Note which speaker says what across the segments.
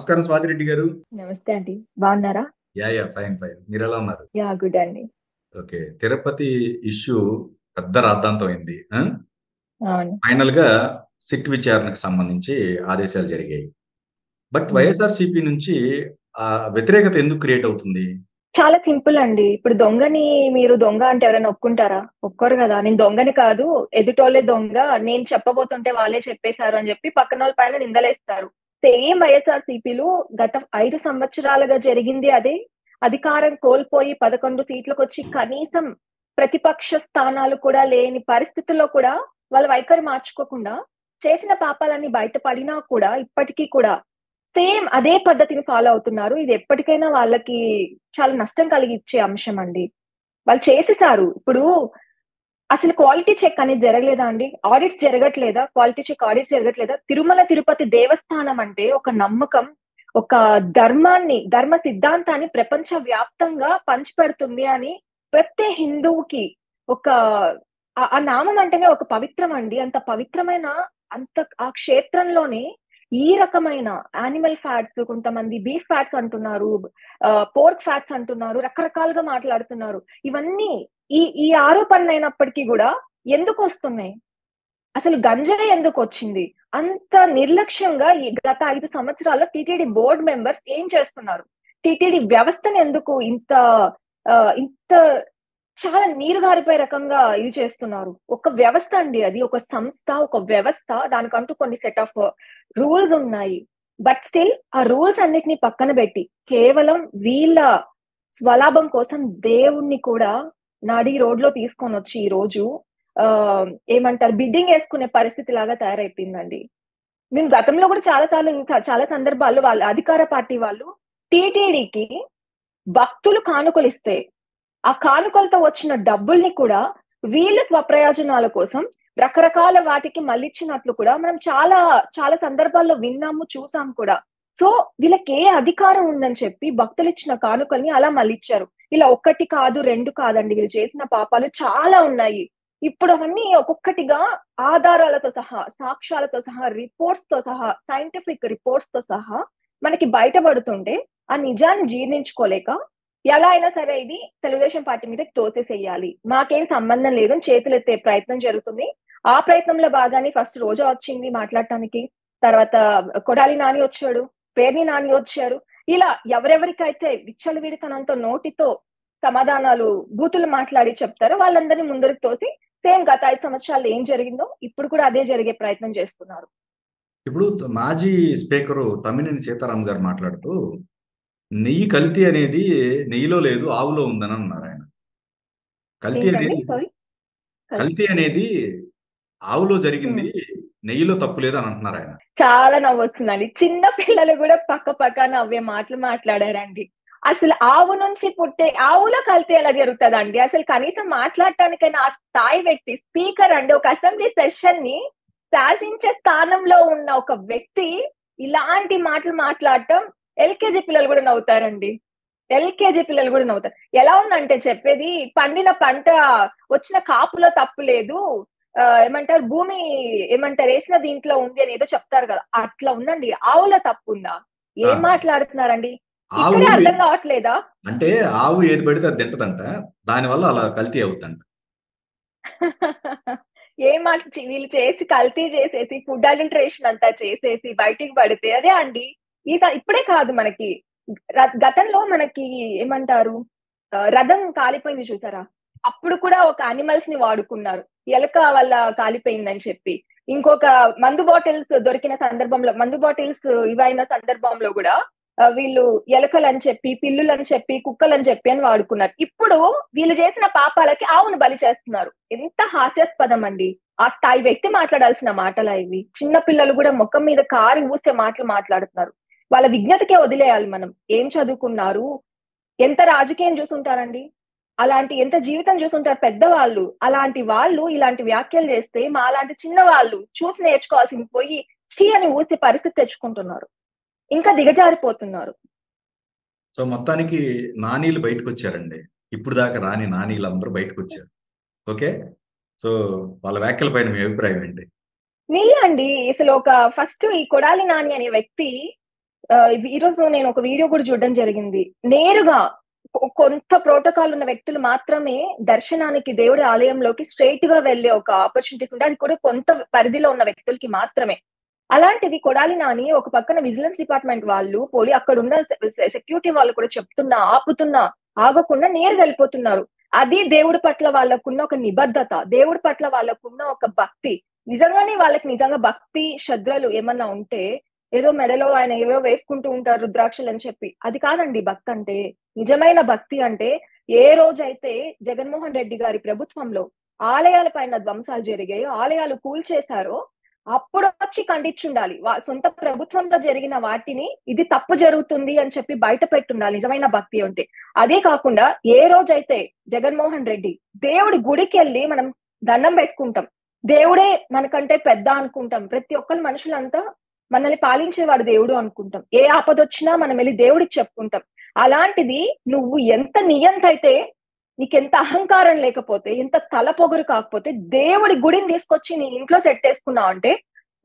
Speaker 1: నమస్కారం స్వాతిరెడ్డి గారు.
Speaker 2: నమస్తే అండి. బాగున్నారా?
Speaker 1: Fine fine. మీరు ఎలా ఉన్నారు?
Speaker 2: గుడ్ అండి.
Speaker 1: ఓకే. తిరుపతి ఇష్యూ పెద్ద రాద్ధాంతం అయింది.
Speaker 2: అవును.
Speaker 1: ఫైనల్ గా సిట్ విచారణకు సంబంధించి ఆదేశాలు జరిగాయి. బట్
Speaker 2: హ్మ్.
Speaker 1: వైఎస్ఆర్సీపీ నుంచి ఆ వ్యతిరేకత ఎందుకు క్రియేట్ అవుతుంది?
Speaker 2: చాలా సింపుల్ అండి. ఇప్పుడు దొంగని మీరు దొంగ అంటే ఎవరైనా ఒప్పుకుంటారా? ఒప్పుకోరు కదా! నేను దొంగని కాదు, ఎదుటోళ్ళే దొంగ, నేను చెప్పబోతుంటే వాళ్ళే చెప్పేశారు అని చెప్పి పక్కనోళ్ళ పైన నిందలేస్తారు. సేమ్ వైఎస్ఆర్‌సీపీలో గత 5 సంవత్సరాలుగా జరిగింది అదే. అధికారం కోల్పోయి 11 సీట్లకొచ్చి కనీసం ప్రతిపక్ష స్థానాలు కూడా లేని పరిస్థితుల్లో కూడా వాళ్ళ వైఖరి మార్చుకోకుండా చేసిన పాపాలన్నీ బయటపడినా కూడా ఇప్పటికీ కూడా సేమ్ అదే పద్ధతిని ఫాలో అవుతున్నారు. ఇది ఎప్పటికైనా వాళ్ళకి చాలా నష్టం కలిగించే అంశం అండి. వాళ్ళు చేసేసారు. ఇప్పుడు అసలు క్వాలిటీ చెక్ అనేది జరగలేదా అండి? ఆడిట్స్ జరగట్లేదా? క్వాలిటీ చెక్ ఆడిట్స్ జరగట్లేదా? తిరుమల తిరుపతి దేవస్థానం అంటే ఒక నమ్మకం, ఒక ధర్మ సిద్ధాంతాన్ని ప్రపంచ వ్యాప్తంగా పంచిపెడుతుంది అని ప్రతి హిందువుకి ఒక ఆ నామం అంటేనే ఒక పవిత్రం అండి. అంత పవిత్రమైన అంత ఆ క్షేత్రంలోనే ఈ రకమైన యానిమల్ ఫ్యాట్స్, కొంతమంది బీఫ్ ఫ్యాట్స్ అంటున్నారు. పోర్క్ ఫ్యాట్స్ అంటున్నారు. రకరకాలుగా మాట్లాడుతున్నారు. ఇవన్నీ ఈ ఆరోపణలైనప్పటికీ గూడా ఎందుకొస్తున్నాయి? అసలు గంజాయి ఎందుకొచ్చింది? అంత నిర్లక్ష్యంగా ఈ గత 5 సంవత్సరాల్లో టీటీడీ బోర్డ్ మెంబర్స్ ఏం చేస్తున్నారు? టీటీడీ వ్యవస్థను ఎందుకు ఇంత చాలా నీరు గారిపోయే రకంగా ఇది చేస్తున్నారు? ఒక వ్యవస్థ అండి అది. ఒక సంస్థ, ఒక వ్యవస్థ. దానికంటూ కొన్ని సెట్ ఆఫ్ రూల్స్ ఉన్నాయి. బట్ స్టిల్ ఆ రూల్స్ అన్నిటిని పక్కన బెట్టి, కేవలం వీళ్ళ స్వలాభం కోసం దేవుడిని కూడా నడి రోడ్లో తీసుకొనొచ్చి ఈరోజు ఏమంటారు, బిడ్డింగ్ యేసుకునే పరిస్థితి లాగా తయారైపోయిందండి. మేము గతంలో కూడా చాలా సార్లు చాలా సందర్భాల్లో వాళ్ళ అధికార పార్టీ వాళ్ళు టీటీడీకి భక్తులు కానుకలిస్తే ఆ కానుకలతో వచ్చిన డబ్బుల్ని కూడా వీళ్ళ స్వప్రయోజనాల కోసం రకరకాల వాటికి మళ్ళిచ్చినట్లు కూడా మనం చాలా చాలా సందర్భాల్లో విన్నాము, చూసాం కూడా. సో వీళ్ళకి ఏ అధికారం ఉందని చెప్పి భక్తులు ఇచ్చిన కానుకల్ని అలా మళ్ళిచ్చారు. ఇలా ఒక్కటి కాదు, రెండు కాదండి. వీళ్ళు చేసిన పాపాలు చాలా ఉన్నాయి. ఇప్పుడు అవన్నీ ఒక్కొక్కటిగా ఆధారాలతో సహా, సాక్ష్యాలతో సహా, రిపోర్ట్స్ తో సహా, సైంటిఫిక్ రిపోర్ట్స్ తో సహా మనకి బయటపడుతుంటే ఆ నిజాన్ని జీర్ణించుకోలేక ఎలా అయినా సరే ఇది తెలుగుదేశం పార్టీ మీద తోసేసేయాలి, మాకేం సంబంధం లేదు అని చేతులెత్తే ప్రయత్నం జరుగుతుంది. ఆ ప్రయత్నంలో భాగాన్ని ఫస్ట్ రోజా వచ్చింది మాట్లాడటానికి. తర్వాత కొడాలి నాని వచ్చాడు, పేర్ని నాని వచ్చారు. ఇలా ఎవరెవరికైతే విచ్చలవిడితనంతో నోటితో సమాధానాలు బూతులు మాట్లాడి చెప్తారో వాళ్ళందరినీ ముందరికి తోసి సేమ్ గత 5 సంవత్సరాలు ఏం జరిగిందో ఇప్పుడు కూడా అదే జరిగే ప్రయత్నం చేస్తున్నారు.
Speaker 1: ఇప్పుడు మాజీ స్పీకరు తమ్మినేని సీతారాం గారు మాట్లాడుతూ నెయ్యి కల్తీ అనేది నెయ్యిలో లేదు, ఆవులో ఉందని అన్నారు ఆయన. కల్తీ
Speaker 2: ఏంటండి?
Speaker 1: అనేది
Speaker 2: సారీ.
Speaker 1: కల్తీ అనేది ఆవులో
Speaker 2: హ్మ్.
Speaker 1: జరిగింది, నెయ్యిలో తప్పు లేదు అని అంటున్నారు ఆయన.
Speaker 2: చాలా నవ్వొస్తుందండి. చిన్న పిల్లలు గూడా పక్క పక్క నవ్వే మాటలు మాట్లాడారండి. అసలు ఆవు నుంచి పుట్టే ఆవులో కల్తీ ఎలా జరుగుతదండి? అసలు కనీసం మాట్లాడటానికైనా ఆ స్థాయి వ్యక్తి స్పీకర్ అండి. ఒక అసెంబ్లీ సెషన్‌ని శాసించే స్థానంలో ఉన్న ఒక వ్యక్తి ఇలాంటి మాటలు మాట్లాడటం ఎల్‌కేజీ పిల్లలు గూడా నవ్వుతారండి. ఎల్‌కేజీ పిల్లలు గూడా నవ్వుతారు. ఎలా ఉందంటే చెప్పేది, పండిన పంట వచ్చిన కాపులో తప్పు లేదు. ఏమంటారు, భూమి ఏమంటారు ఏసిన దీంట్లో ఉంది అని ఏదో చెప్తారు కదా! అట్లా ఉందండి. ఆవులో తప్పుందా?
Speaker 1: ఆ,
Speaker 2: ఏం మాట్లాడుతున్నారండి?
Speaker 1: ఆవు
Speaker 2: ఇక్కడే అర్థం కావట్లేదా?
Speaker 1: అంటే ఆవు ఏది పడితే అది తింటదంట, దానివల్ల అలా కల్తీ అవుతుందంట.
Speaker 2: ఏం మాట వీళ్ళు చేసి కల్తీ చేసేసి ఫుడ్ అడల్టరేషన్ అంతా చేసేసి బయటికి పడితే అదే అండి. ఇప్పుడే కాదు మనకి గతంలో మనకి ఏమంటారు, రథం కాలిపోయింది చూసారా? అప్పుడు కూడా ఒక అనిమల్స్ ని వాడుకున్నారు. ఎలక వల్ల కాలిపోయిందని చెప్పి. ఇంకొక మందు బాటిల్స్ దొరికిన సందర్భంలో, మందు బాటిల్స్ ఇవైన సందర్భంలో కూడా వీళ్ళు ఎలకలని చెప్పి, పిల్లులని చెప్పి, కుక్కలని చెప్పి అని వాడుకున్నారు. ఇప్పుడు వీళ్ళు చేసిన పాపాలకి ఆవును బలి చేస్తున్నారు. ఎంత హాస్యాస్పదం అండి! ఆ స్థాయి వ్యక్తి మాట్లాడాల్సిన మాటలా ఇవి? చిన్న పిల్లలు కూడా ముఖం మీద కారి ఊసే మాటలు మాట్లాడుతున్నారు. వాళ్ళ విజ్ఞతకే వదిలేయాలి మనం. ఏం చదువుకున్నారు? ఎంత రాజకీయం చూసుంటారండి? అలాంటి ఎంత జీవితం చూసుంటారు పెద్దవాళ్ళు. అలాంటి వాళ్ళు ఇలాంటి వ్యాఖ్యలు చేస్తే మాలాంటి చిన్న వాళ్ళు చూసి నేర్చుకోవాల్సింది పోయి ఛీ అని ఊసే పరిస్థితి తెచ్చుకుంటున్నారు. ఇంకా దిగజారిపోతున్నారు.
Speaker 1: సో మొత్తానికి నానీలు బయటకు వచ్చారండి. ఇప్పుడు దాకా రాని నానీలు అందరూ బయటకు వచ్చారు. ఓకే. సో వాళ్ళ వ్యాఖ్యల పైన మీ అభిప్రాయం ఏంటి?
Speaker 2: నిజండి. అసలు ఒక ఫస్ట్ ఈ కొడాలి నాని అనే వ్యక్తి ఈ రోజు నేను ఒక వీడియో కూడా చూడడం జరిగింది. నేరుగా కొంత ప్రోటోకాల్ ఉన్న వ్యక్తులు మాత్రమే దర్శనానికి దేవుడి ఆలయంలోకి స్ట్రెయిట్ గా వెళ్లే ఒక ఆపర్చునిటీస్ ఉంటాయి. అది కూడా కొంత పరిధిలో ఉన్న వ్యక్తులకి మాత్రమే. అలాంటిది కొడాలి నాని ఒక పక్కన విజిలెన్స్ డిపార్ట్మెంట్ వాళ్ళు అక్కడ ఉన్న సెక్యూరిటీ వాళ్ళు కూడా చెప్తున్నా, ఆపుతున్నా, ఆగకుండా నేరుగా వెళ్ళిపోతున్నారు. అది దేవుడి పట్ల వాళ్ళకున్న ఒక నిబద్ధత, దేవుడి పట్ల వాళ్ళకున్న ఒక భక్తి. నిజంగానే వాళ్ళకి నిజంగా భక్తి శ్రద్ధలు ఏమన్నా ఉంటే, ఏదో మెడలో ఆయన ఏవో వేసుకుంటూ ఉంటారు రుద్రాక్షలు అని చెప్పి, అది కాదండి భక్తి అంటే. నిజమైన భక్తి అంటే, ఏ రోజైతే జగన్మోహన్ రెడ్డి గారి ప్రభుత్వంలో ఆలయాల పైన ధ్వంసాలు జరిగాయో, ఆలయాలు కూల్చేశారో, అప్పుడు వచ్చి ఖండించుండాలి. సొంత ప్రభుత్వంలో జరిగిన వాటిని ఇది తప్పు జరుగుతుంది అని చెప్పి బయట పెట్టుండాలి నిజమైన భక్తి అంటే. అదే కాకుండా ఏ రోజైతే జగన్మోహన్ రెడ్డి దేవుడి గుడికి వెళ్ళి మనం దండం పెట్టుకుంటాం, దేవుడే మనకంటే పెద్ద అనుకుంటాం, ప్రతి ఒక్కరు మనుషులంతా మనల్ని పాలించేవాడు దేవుడు అనుకుంటాం, ఏ ఆపదొచ్చినా మనం వెళ్ళి దేవుడికి చెప్పుకుంటాం. అలాంటిది నువ్వు ఎంత నియంత అయితే, నీకెంత అహంకారం లేకపోతే, ఎంత తల పొగరు కాకపోతే దేవుడి గుడిని తీసుకొచ్చి నీ ఇంట్లో సెట్ చేసుకున్నావు అంటే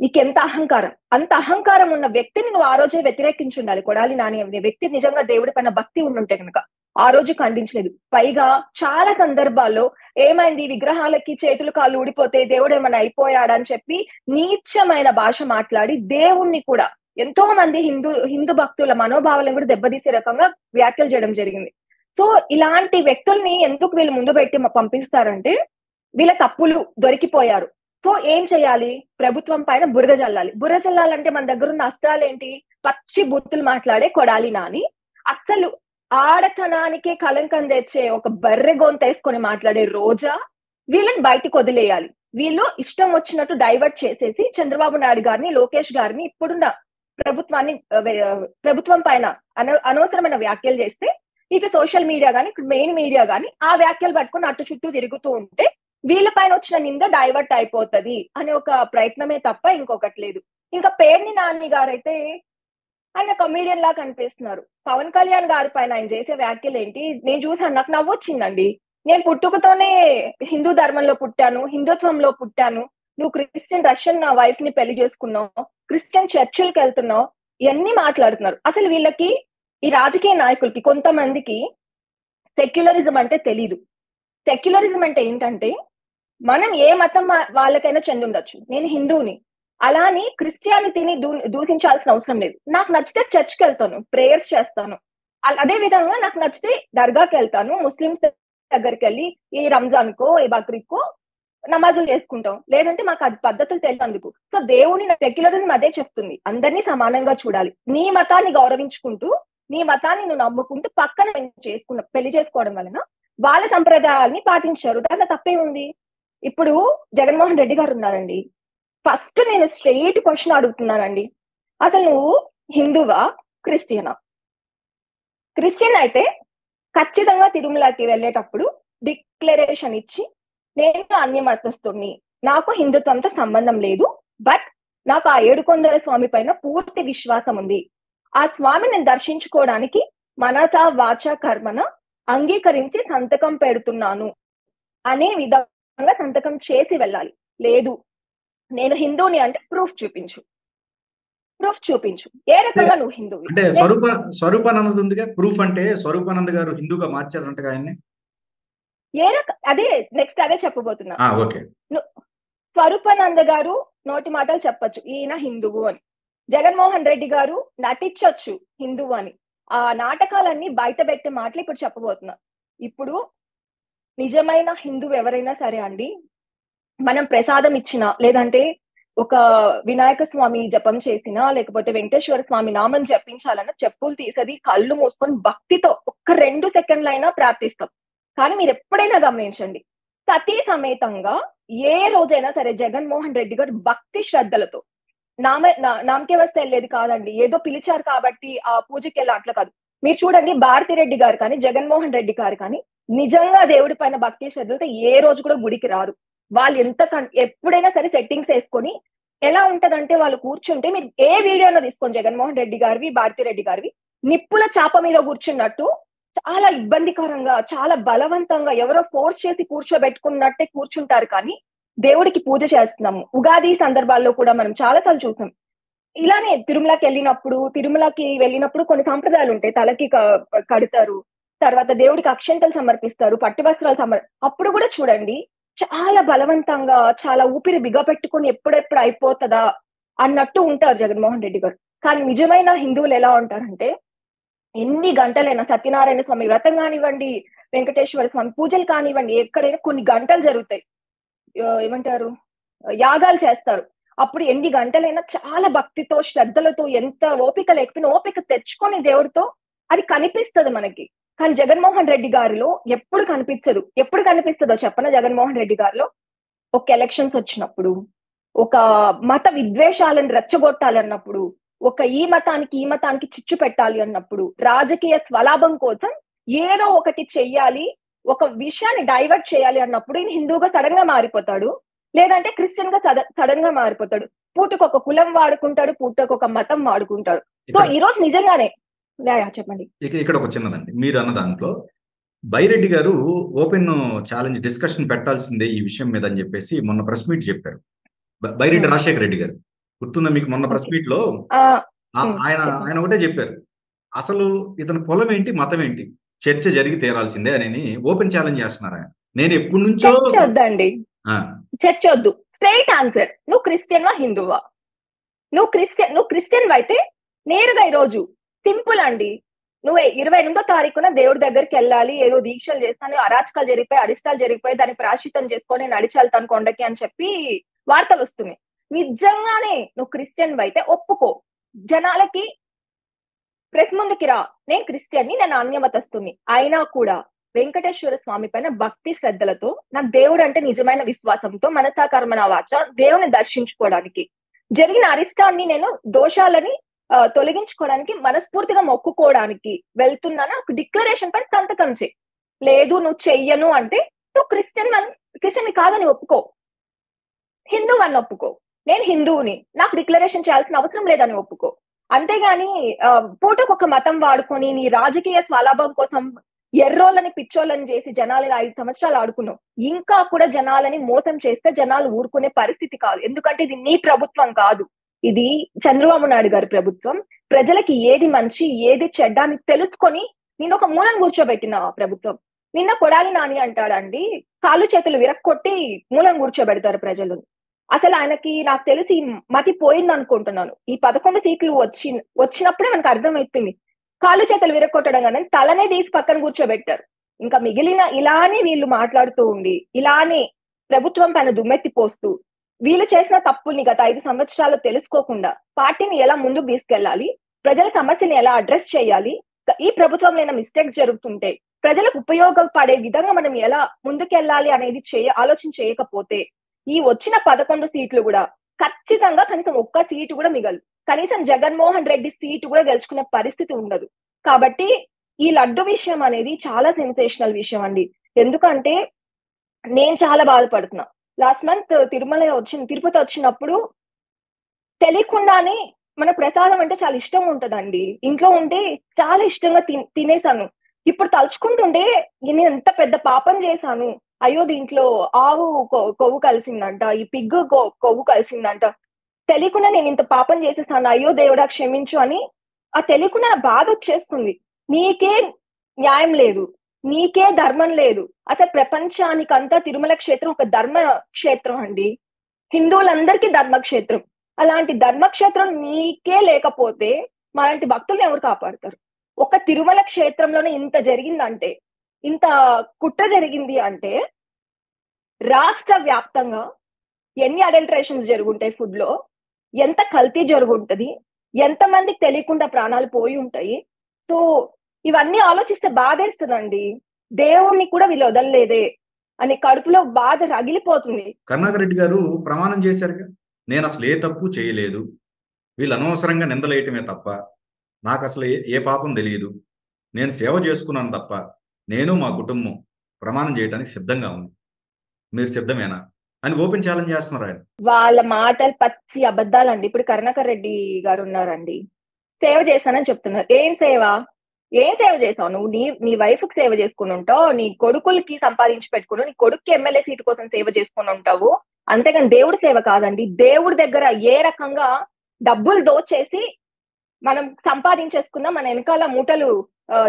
Speaker 2: నీకెంత అహంకారం. అంత అహంకారం ఉన్న వ్యక్తిని నువ్వు ఆ రోజే వ్యతిరేకించుండాలి. కొడాలి నాని అనే వ్యక్తి నిజంగా దేవుడి పైన భక్తి ఉండుంటే కనుక ఆ రోజు ఖండించలేదు. పైగా చాలా సందర్భాల్లో ఏమైంది, విగ్రహాలకి చేతులు కాళ్ళు ఊడిపోతే దేవుడు ఏమైనా అయిపోయాడని చెప్పి నీచమైన భాష మాట్లాడి దేవుణ్ణి కూడా ఎంతో మంది హిందూ భక్తుల మనోభావాలను కూడా దెబ్బతీసే రకంగా వ్యాఖ్యలు చేయడం జరిగింది. సో ఇలాంటి వ్యక్తుల్ని ఎందుకు వీళ్ళు ముందు పెట్టి పంపిస్తారంటే, వీళ్ళ తప్పులు దొరికిపోయారు. సో ఏం చేయాలి, ప్రభుత్వం పైన బురద జల్లాలి. బురద జల్లాలంటే మన దగ్గర ఉన్న అస్త్రాలు ఏంటి, పచ్చి బూతులు మాట్లాడే కొడాలి నాని, అస్సలు ఆడతనానికే కలంకం తెచ్చే ఒక బర్రె గొంతేసుకొని మాట్లాడే రోజా, వీళ్ళని బయటికి వదిలేయాలి. వీళ్ళు ఇష్టం వచ్చినట్టు డైవర్ట్ చేసేసి చంద్రబాబు నాయుడు గారిని, లోకేష్ గారిని, ఇప్పుడున్న ప్రభుత్వం పైన అనవసరమైన వ్యాఖ్యలు చేస్తే, ఇటు సోషల్ మీడియా గానీ, ఇటు మెయిన్ మీడియా గానీ ఆ వ్యాఖ్యలు పట్టుకుని అటు చుట్టూ తిరుగుతూ ఉంటే వీళ్ళ పైన వచ్చిన నింద డైవర్ట్ అయిపోతది అనే ఒక ప్రయత్నమే తప్ప ఇంకొకటి లేదు. ఇంకా పేర్ని నాని గారైతే ఆయన కమీడియన్ లా కనిపిస్తున్నారు. పవన్ కళ్యాణ్ గారి పైన ఆయన చేసే వ్యాఖ్యలు ఏంటి, నేను చూసాను, నాకు నవ్వొచ్చిందండి. నేను పుట్టుకతోనే హిందూ ధర్మంలో పుట్టాను, హిందుత్వంలో పుట్టాను, నువ్వు క్రిస్టియన్ రష్యన్ నా వైఫ్ ని పెళ్లి చేసుకున్నావు, క్రిస్టియన్ చర్చిలకు వెళ్తున్నావు, ఇవన్నీ మాట్లాడుతున్నారు. అసలు వీళ్ళకి, ఈ రాజకీయ నాయకులకి కొంతమందికి సెక్యులరిజం అంటే తెలీదు. సెక్యులరిజం అంటే ఏంటంటే, మనం ఏ మతం వాళ్ళకైనా చెందుండొచ్చు, నేను హిందువుని, అలాని క్రిస్టియానిటీని దూషించాల్సిన అవసరం లేదు. నాకు నచ్చితే చర్చ్కి వెళ్తాను, ప్రేయర్స్ చేస్తాను. అదే విధంగా నాకు నచ్చితే దర్గాకి వెళ్తాను, ముస్లింస్ దగ్గరికి వెళ్ళి ఈ రంజాన్ కో ఈ బక్రీద్కో నమాజులు చేసుకుంటాం. లేదంటే మాకు అది పద్ధతులు తెలియనందుకు. సో దేవుని సెక్యులరిజం అదే చెప్తుంది, అందరినీ సమానంగా చూడాలి. నీ మతాన్ని గౌరవించుకుంటూ, నీ మతాన్ని నువ్వు నమ్ముకుంటూ పక్కన పెళ్లి చేసుకోవడం వలన వాళ్ళ సంప్రదాయాల్ని పాటించారు. దాంట్లో తప్పే ఉంది. ఇప్పుడు జగన్మోహన్ రెడ్డి గారు ఉన్నారండి, ఫస్ట్ నేను స్ట్రెయిట్ క్వశ్చన్ అడుగుతున్నానండి, అసలు నువ్వు హిందువా క్రిస్టియనా? క్రిస్టియన్ అయితే ఖచ్చితంగా తిరుమలకి వెళ్ళేటప్పుడు డిక్లరేషన్ ఇచ్చి, నేను అన్య మతస్థుడిని, నాకు హిందుత్వంతో సంబంధం లేదు, బట్ నాకు ఆ ఏడుకొండల స్వామి పైన పూర్తి విశ్వాసం ఉంది, ఆ స్వామిని నేను దర్శించుకోవడానికి మనస వాచ కర్మన అంగీకరించి సంతకం పెడుతున్నాను అనే విధంగా సంతకం చేసి వెళ్ళాలి. లేదు నేను హిందూని అంటే ప్రూఫ్ చూపించు, ఏ రకంగా నువ్వు హిందువు
Speaker 1: అంటే స్వరూపానంద ఉందిగా ప్రూఫ్, అంటే స్వరూపానంద గారు హిందూగా మార్చారంటగా ఆయన్ని.
Speaker 2: అదే నెక్స్ట్ అదే చెప్పబోతున్నా.
Speaker 1: ఓకే,
Speaker 2: స్వరూపానంద గారు నోటి మాటలు చెప్పొచ్చు ఈయన హిందువు అని, జగన్మోహన్ రెడ్డి గారు నటించొచ్చు హిందువు అని. ఆ నాటకాలన్నీ బయట పెట్టే మాటలు ఇప్పుడు చెప్పబోతున్నా. ఇప్పుడు నిజమైన హిందువు ఎవరైనా సరే అండి, మనం ప్రసాదం ఇచ్చినా, లేదంటే ఒక వినాయక స్వామి జపం చేసినా, లేకపోతే వెంకటేశ్వర స్వామి నామం జపించాలన్నా చెప్పులు తీసేది కళ్ళు మూసుకొని భక్తితో ఒక్క 2 సెకండ్లైనా ప్రార్థిస్తాం. కానీ మీరు ఎప్పుడైనా గమనించండి, సతీ సమేతంగా ఏ రోజైనా సరే జగన్మోహన్ రెడ్డి గారు భక్తి శ్రద్ధలతో నామకే వస్తే వెళ్ళేది కాదండి, ఏదో పిలిచారు కాబట్టి ఆ పూజకి వెళ్ళి అట్లా కాదు. మీరు చూడండి, భారతిరెడ్డి గారు కానీ, జగన్మోహన్ రెడ్డి గారు కానీ నిజంగా దేవుడి పైన భక్తి శ్రద్ధలతో ఏ రోజు కూడా గుడికి రారు. వాళ్ళు ఎప్పుడైనా సరే సెట్టింగ్స్ వేసుకొని, ఎలా ఉంటదంటే వాళ్ళు కూర్చుంటే, మీరు ఏ వీడియోలో తీసుకోండి జగన్మోహన్ రెడ్డి గారివి, భారతిరెడ్డి గారివి, నిప్పుల చాప మీద కూర్చున్నట్టు చాలా ఇబ్బందికరంగా, చాలా బలవంతంగా ఎవరో ఫోర్స్ చేసి కూర్చోబెట్టుకున్నట్టే కూర్చుంటారు. కానీ దేవుడికి పూజ చేస్తున్నాము. ఉగాది సందర్భాల్లో కూడా మనం చాలా సార్లు చూసాం, ఇలానే తిరుమలకి వెళ్ళినప్పుడు కొన్ని సాంప్రదాయాలు ఉంటాయి. తలకి కడతారు, తర్వాత దేవుడికి అక్షంతలు సమర్పిస్తారు, పట్టు వస్త్రాలు అప్పుడు కూడా చూడండి, చాలా బలవంతంగా, చాలా ఊపిరి బిగపెట్టుకొని ఎప్పుడెప్పుడు అయిపోతుందా అన్నట్టు ఉంటారు జగన్మోహన్ రెడ్డి గారు. కానీ నిజమైన హిందువులు ఎలా ఉంటారంటే, ఎన్ని గంటలైనా సత్యనారాయణ స్వామి వ్రతం కానివ్వండి, వెంకటేశ్వర స్వామి పూజలు కానివ్వండి, ఎక్కడైనా కొన్ని గంటలు జరుగుతాయి. ఏమంటారు, యాగాలు చేస్తారు. అప్పుడు ఎన్ని గంటలైనా చాలా భక్తితో, శ్రద్ధలతో, ఎంత ఓపిక లేకపోయినా ఓపిక తెచ్చుకొని దేవుడితో అది కనిపిస్తుంది మనకి. కానీ జగన్మోహన్ రెడ్డి గారిలో ఎప్పుడు కనిపించదు. ఎప్పుడు కనిపిస్తుందో చెప్పన, జగన్మోహన్ రెడ్డి గారిలో ఒక ఎలక్షన్స్ వచ్చినప్పుడు, ఒక మత విద్వేషాలను రెచ్చగొట్టాలన్నప్పుడు, ఒక ఈ మతానికి చిచ్చు పెట్టాలి అన్నప్పుడు, రాజకీయ స్వలాభం కోసం ఏదో ఒకటి చెయ్యాలి, ఒక విషయాన్ని డైవర్ట్ చేయాలి అన్నప్పుడు ఈయన హిందూగా సడన్ గా మారిపోతాడు, లేదంటే క్రిస్టియన్ గా సడన్ గా మారిపోతాడు. పూటకు ఒక కులం వాడుకుంటాడు, పూటకు ఒక మతం వాడుకుంటాడు. సో ఈ రోజు నిజంగానే చెప్పండి.
Speaker 1: ఇక్కడ ఒక చిన్నదండి, మీరు అన్న దాంట్లో బైరెడ్డి గారు ఓపెన్ ఛాలెంజ్ డిస్కషన్ పెట్టాల్సిందే ఈ విషయం మీద అని చెప్పేసి మొన్న ప్రెస్ మీట్ చెప్పారు. బైరెడ్డి రాజశేఖర రెడ్డి గారు, గుర్తుందా మీకు? మొన్న ప్రెస్ మీట్ లో ఆయన ఒకటే చెప్పారు, అసలు ఇతని కులం ఏంటి, మతం ఏంటి, చర్చ జరిగి తీరాల్సిందే అని ఓపెన్ ఛాలెంజ్ చేస్తున్నారు ఆయన. నేను ఎప్పటి నుంచో
Speaker 2: చర్చ వద్దు, స్ట్రైట్ ఆన్సర్, నువ్వు క్రిస్టియన్ వా హిందువా? నువ్వు క్రిస్టియన్ అయితే నేరుగా ఈరోజు సింపుల్ అండి, నువ్వు 28వ తారీఖున దేవుడి దగ్గరికి వెళ్ళాలి, ఏదో దీక్షలు చేస్తాను, అరాచకాలు జరిగిపోయి, అరిష్టాలు జరిగిపోయి, దాన్ని ప్రాశ్చితం చేసుకొని నడిచెళ్తాను కొండకి అని చెప్పి వార్తలు వస్తున్నాయి. నిజంగానే నువ్వు క్రిస్టియన్ అయితే ఒప్పుకో, జనాలకి ప్రెస్ ముందుకి రా, నేను క్రిస్టియన్ని, నేను అన్యమతస్తుని. అయినా కూడా వెంకటేశ్వర స్వామి పైన భక్తి శ్రద్ధలతో, నాకు దేవుడు అంటే నిజమైన విశ్వాసంతో, మనసాకర్మణ వాచ దేవుని దర్శించుకోవడానికి, జరిగిన అరిష్టాన్ని, నేను దోషాలని తొలగించుకోవడానికి, మనస్ఫూర్తిగా మొక్కుకోవడానికి వెళ్తున్నాను, ఒక డిక్లరేషన్ పైన సంతకం చేయి. లేదు నువ్వు చెయ్యను అంటే నువ్వు క్రిస్టియన్ కాదని ఒప్పుకో, హిందూ అని ఒప్పుకో, నేను హిందువుని, నాకు డిక్లరేషన్ చేయాల్సిన అవసరం లేదని ఒప్పుకో. అంతేగాని పూటకు ఒక మతం వాడుకొని నీ రాజకీయ స్వలాభం కోసం ఎర్రోళ్ళని పిచ్చోళ్ళని చేసి జనాలని 5 సంవత్సరాలు ఆడుకున్నావు. ఇంకా కూడా జనాలని మోసం చేస్తే జనాలు ఊరుకునే పరిస్థితి కాదు. ఎందుకంటే ఇది నీ ప్రభుత్వం కాదు, ఇది చంద్రబాబు నాయుడు గారి ప్రభుత్వం. ప్రజలకి ఏది మంచి ఏది చెడ్డ అని తెలుసుకొని నేను ఒక మూలను కూర్చోబెట్టిన ప్రభుత్వం. నిన్న కొడాలి నాని అంటాడండి, కాళ్ళు చేతులు విరక్కొట్టి మూలను కూర్చోబెడతారు ప్రజలు. అసలు ఆయనకి నాకు తెలిసి మతి పోయింది అనుకుంటున్నాను. ఈ 11 సీట్లు వచ్చినప్పుడే మనకు అర్థమైపోయింది, కాళ్ళు చేతులు విరక్కొట్టడం కానీ తలనే తీసి పక్కన కూర్చోబెట్టారు. ఇంకా మిగిలిన ఇలానే వీళ్ళు మాట్లాడుతూ ఉండి, ఇలానే ప్రభుత్వం పైన దుమ్మెత్తి పోస్తూ, వీళ్ళు చేసిన తప్పుల్ని గత 5 సంవత్సరాలు తెలుసుకోకుండా పార్టీని ఎలా ముందుకు తీసుకెళ్లాలి, ప్రజల సమస్యని ఎలా అడ్రస్ చేయాలి, ఈ ప్రభుత్వంలో ఏమైనా మిస్టేక్స్ జరుగుతుంటే ప్రజలకు ఉపయోగపడే విధంగా మనం ఎలా ముందుకెళ్ళాలి అనేది ఆలోచన చేయకపోతే ఈ వచ్చిన 11 సీట్లు కూడా ఖచ్చితంగా కనీసం ఒక్క సీటు కూడా మిగలదు. కనీసం జగన్మోహన్ రెడ్డి సీటు కూడా గెలుచుకునే పరిస్థితి ఉండదు. కాబట్టి ఈ లడ్డు విషయం అనేది చాలా సెన్సేషనల్ విషయం అండి. ఎందుకంటే నేను చాలా బాధపడుతున్నా. లాస్ట్ మంత్ తిరుపతి వచ్చినప్పుడు తెలియకుండానే మన ప్రసాదం అంటే చాలా ఇష్టం ఉంటదండి. ఇంట్లో ఉంటే చాలా ఇష్టంగా తినేసాను. ఇప్పుడు తలుచుకుంటుంటే నేను ఎంత పెద్ద పాపం చేశాను, అయ్యో దీంట్లో ఆవు కొవ్వు కలిసిందంట, ఈ పిగ్గు కొవ్వు కలిసిందంట, తెలియకుండా నేను ఇంత పాపం చేసేసాను, అయ్యో దేవుడా క్షమించు అని ఆ తెలియకుండా బాధ వచ్చేస్తుంది. నీకే న్యాయం లేదు, నీకే ధర్మం లేదు. అసలు ప్రపంచానికంతా తిరుమల క్షేత్రం ఒక ధర్మ క్షేత్రం అండి, హిందువులందరికీ ధర్మక్షేత్రం. అలాంటి ధర్మక్షేత్రం నీకే లేకపోతే మాలాంటి భక్తుల్ని ఎవరు కాపాడతారు? ఒక తిరుమల క్షేత్రంలోనే ఇంత జరిగిందంటే, ఇంత కుట్ర జరిగింది అంటే రాష్ట్ర వ్యాప్తంగా ఎన్ని అడల్టరేషన్స్ జరుగుంటాయి, ఫుడ్ లో ఎంత కల్తీ జరుగుంటది, ఎంతమందికి తెలియకుండా ప్రాణాలు పోయి ఉంటాయి. సో ఇవన్నీ ఆలోచిస్తే బాధేస్తుందండి. దేవుణ్ణి కూడా వీళ్ళు వదలలేదే అని కడుపులో బాధ రగిలిపోతుంది.
Speaker 1: కరుణాకర్ రెడ్డి గారు ప్రమాణం చేశారుగా, నేను అసలు ఏ తప్పు చేయలేదు, వీళ్ళు అనవసరంగా నిందలేయటమే తప్ప నాకు అసలు ఏ పాపం తెలియదు, నేను సేవ చేసుకున్నాను తప్ప, నేను మా కుటుంబం ప్రమాణం చేయడానికి సిద్ధంగా ఉంది, మీరు సిద్ధమేనా అని ఓపెన్ ఛాలెంజ్ చేస్తున్నారు ఆయన.
Speaker 2: వాళ్ళ మాటలు పచ్చి అబద్ధాలండి. ఇప్పుడు కరుణాకర్ రెడ్డి గారు ఉన్నారండి, సేవ చేశానని చెప్తున్నారు. ఏం సేవ చేసావు నువ్వు? నీ వైఫ్ కి సేవ చేసుకుని ఉంటావు, నీ కొడుకులకి సంపాదించి పెట్టుకుని, నీ కొడుకుకి ఎమ్మెల్యే సీటు కోసం సేవ చేసుకుని ఉంటావు. అంతేగాని దేవుడి సేవ కాదండి. దేవుడి దగ్గర ఏ రకంగా డబ్బులు దోచేసి మనం సంపాదించేసుకుందాం, మన వెనకాల మూటలు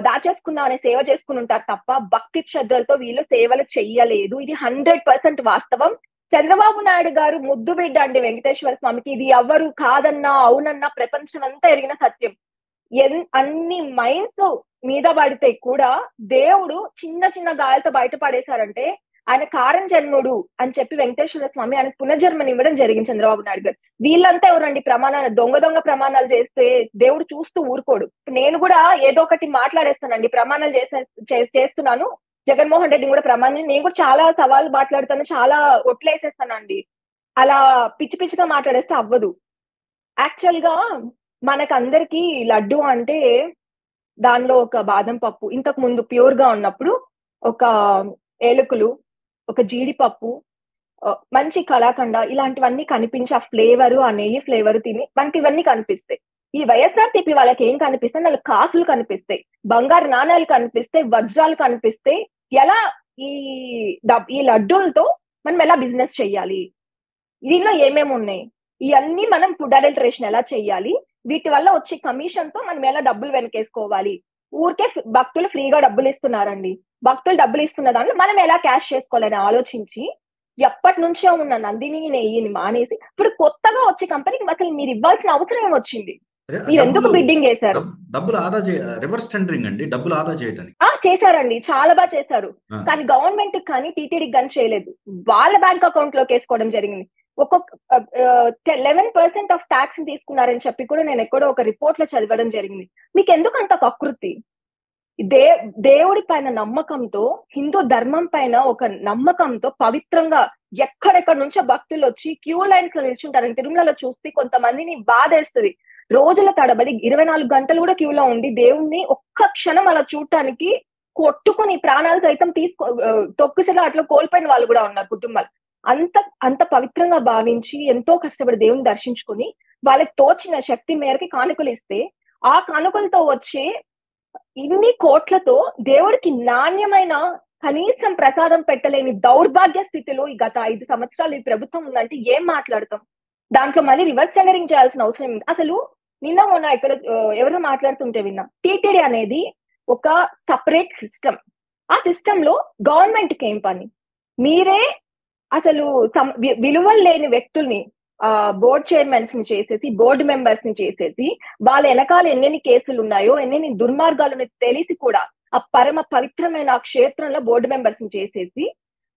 Speaker 2: దాచేసుకుందాం అనే సేవ చేసుకుని ఉంటారు తప్ప భక్తి శ్రద్ధలతో వీళ్ళు సేవలు చెయ్యలేదు. ఇది 100% వాస్తవం. చంద్రబాబు నాయుడు గారు ముద్దు బిడ్డ అండి వెంకటేశ్వర స్వామికి. ఇది ఎవరు కాదన్నా అవునన్నా ప్రపంచం అంతా ఎరిగిన సత్యం. అన్ని మైండ్స్ మీద పడితే కూడా దేవుడు చిన్న చిన్న గాయాలతో బయటపడేశారంటే ఆయన కారణ జన్ముడు అని చెప్పి వెంకటేశ్వర స్వామి ఆయన పునర్జన్మని ఇవ్వడం జరిగింది చంద్రబాబు నాయుడు గారు. వీళ్ళంతా ఎవరండి ప్రమాణాలు దొంగ ప్రమాణాలు చేస్తే దేవుడు చూస్తూ ఊరుకోడు. నేను కూడా ఏదో ఒకటి మాట్లాడేస్తానండి, ప్రమాణాలు చేస్తున్నాను. జగన్మోహన్ రెడ్డి కూడా ప్రమాణం, నేను కూడా చాలా సవాళ్ళు మాట్లాడుతాను, చాలా ఒట్లేసేస్తానండి. అలా పిచ్చి పిచ్చిగా మాట్లాడేస్తే అవ్వదు. యాక్చువల్ గా మనకందరికి లడ్డు అంటే దానిలో ఒక బాదం పప్పు, ఇంతకు ముందు ప్యూర్ గా ఉన్నప్పుడు ఒక ఏలకులు, ఒక జీడిపప్పు, మంచి కలాకండ ఇలాంటివన్నీ కనిపించి ఆ ఫ్లేవరు, ఆ నెయ్యి ఫ్లేవర్ తిని మనకి ఇవన్నీ కనిపిస్తాయి. ఈ వైఎస్ఆర్సీపీ వాళ్ళకి ఏం కనిపిస్తాయి? వాళ్ళకి కాసులు కనిపిస్తాయి, బంగారు నాణాలు కనిపిస్తాయి, వజ్రాలు కనిపిస్తాయి. ఎలా ఈ లడ్డూలతో మనం ఎలా బిజినెస్ చెయ్యాలి, దీనిలో ఏమేమి ఉన్నాయి, ఇవన్నీ మనం ఫుడ్ అడల్టరేషన్ ఎలా చెయ్యాలి, వీటి వల్ల వచ్చే కమిషన్ తో మనం ఎలా డబ్బులు వెనకేసుకోవాలి. ఊరికే భక్తులు ఫ్రీగా డబ్బులు ఇస్తున్నారండి. భక్తులు డబ్బులు ఇస్తున్న దాంట్లో మనం ఎలా క్యాష్ చేసుకోవాలని ఆలోచించి ఎప్పటి నుంచో ఉన్న నందిని నెయ్యిని మానేసి ఇప్పుడు కొత్తగా వచ్చే కంపెనీకి అసలు మీరు ఇవ్వాల్సిన అవసరం ఏమొచ్చింది? మీరు ఎందుకు బిడ్డింగ్ చేశారు?
Speaker 1: డబ్బులు ఆదా రివర్స్ టెండరింగ్ అండి, డబ్బులు ఆదా చేయడానికి
Speaker 2: చేశారండి, చాలా బాగా చేశారు. కానీ గవర్నమెంట్ కానీ టీటీడీకి కానీ చేయలేదు. వాళ్ళ బ్యాంక్ అకౌంట్ లోకి వేసుకోవడం జరిగింది. ఒక్కొక్క 11% ఆఫ్ ట్యాక్స్ తీసుకున్నారని చెప్పి కూడా నేను ఎక్కడో ఒక రిపోర్ట్ లో చదవడం జరిగింది. మీకు ఎందుకు అంత కకృతి? దేవుడి పైన నమ్మకంతో, హిందూ ధర్మం పైన ఒక నమ్మకంతో పవిత్రంగా ఎక్కడెక్కడ నుంచో భక్తులు వచ్చి క్యూ లైన్స్ లో నిల్చుంటారని తిరుమలలో చూస్తే కొంతమందిని బాధేస్తుంది. రోజుల తడబడి 24 గంటలు కూడా క్యూలో ఉండి దేవుణ్ణి ఒక్క క్షణం అలా చూడటానికి కొట్టుకుని ప్రాణాలు సైతం తొక్కిసగా అట్లా కోల్పోయిన వాళ్ళు కూడా ఉన్నారు కుటుంబాలు. అంత పవిత్రంగా భావించి ఎంతో కష్టపడి దేవుని దర్శించుకుని వాళ్ళకి తోచిన శక్తి మేరకి కానుకలు ఇస్తే ఆ కానుకలతో వచ్చే ఇన్ని కోట్లతో దేవుడికి నాణ్యమైన కనీసం ప్రసాదం పెట్టలేని దౌర్భాగ్య స్థితిలో ఈ గత 5 సంవత్సరాలు ఈ ప్రభుత్వం ఉందంటే ఏం మాట్లాడతాం? దాంట్లో మళ్ళీ రివర్స్ టెండరింగ్ చేయాల్సిన అవసరం ఉంది. అసలు నిన్న మొన్న ఇక్కడ ఎవరు మాట్లాడుతుంటే విన్నా, టీటీడీ అనేది ఒక సపరేట్ సిస్టమ్. ఆ సిస్టమ్ లో గవర్నమెంట్ కి ఏం పని? మీరే అసలు విలువలు లేని వ్యక్తుల్ని బోర్డ్ చైర్మన్స్ ని చేసేసి, బోర్డు మెంబర్స్ ని చేసేసి, వాళ్ళ వెనకాల ఎన్నెన్ని కేసులు ఉన్నాయో, ఎన్నెన్ని దుర్మార్గాలు తెలిసి కూడా ఆ పరమ పవిత్రమైన ఆ క్షేత్రంలో బోర్డు మెంబర్స్ ని చేసేసి